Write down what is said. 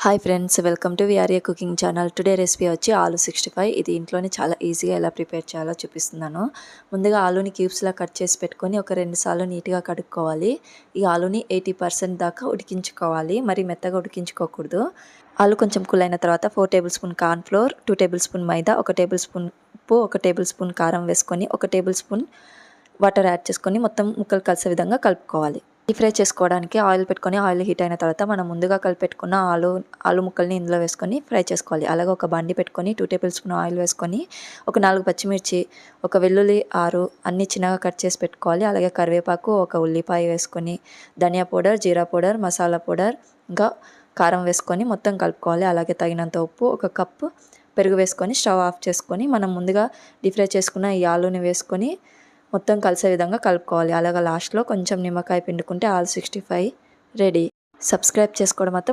Hi friends, welcome to VRA cooking channel. Today recipe వచ్చి ఆలు 65. ఇది ఇంట్లోనే చాలా ఈజీగా ఎలా ప్రిపేర్ చేయాలో చూపిస్తున్నాను. ముందుగా ఆలుని క్యూబ్స్లా కట్ చేసి పెట్టుకొని ఒక 2 సార్లు నీట్గా కడుక్కోవాలి. ఈ ఆలుని 80% దాకా ఉడికించుకోవాలి, మరి మెత్తగా ఉడికించుకోకూడదు. ఆలు కొంచెం కూల్ అయిన తర్వాత 4 table spoon corn flour, 2 table spoon మైదా, 1 టేబుల్ స్పూన్ ఉప్పు, 1 టేబుల్ స్పూన్ కారం వేసుకొని 1 టేబుల్ స్పూన్ వాటర్ యాడ్ చేసుకొని మొత్తం ముక్కలు కలిసే విధంగా కలుపుకోవాలి. డీప్ ఫ్రై చేసుకోవడానికి ఆయిల్ పెట్టుకొని ఆయిల్ హీట్ అయిన తర్వాత మనం ముందుగా కలిపెట్టుకున్న ఆలు ముక్కల్ని ఇందులో వేసుకొని ఫ్రై చేసుకోవాలి. అలాగే ఒక బండి పెట్టుకొని 2 టేబుల్ స్పూన్ ఆయిల్ వేసుకొని ఒక 4 పచ్చిమిర్చి, ఒక వెల్లుల్లి 6 అన్నీ చిన్నగా కట్ చేసి పెట్టుకోవాలి. అలాగే కరివేపాకు, ఒక ఉల్లిపాయ వేసుకొని ధనియా పౌడర్, జీరా పౌడర్, మసాలా పౌడర్, ఇంకా కారం వేసుకొని మొత్తం కలుపుకోవాలి. అలాగే తగినంత ఉప్పు, ఒక కప్పు పెరుగు వేసుకొని స్టవ్ ఆఫ్ చేసుకొని మనం ముందుగా డీప్ ఫ్రై చేసుకున్న ఈ ఆలుని వేసుకొని మొత్తం కలిసే విధంగా కలుపుకోవాలి. అలాగే లాస్ట్లో కొంచెం నిమ్మకాయ పిండుకుంటే ఆలు 65 రెడీ. సబ్స్క్రైబ్ చేసుకోవడం మాత్రం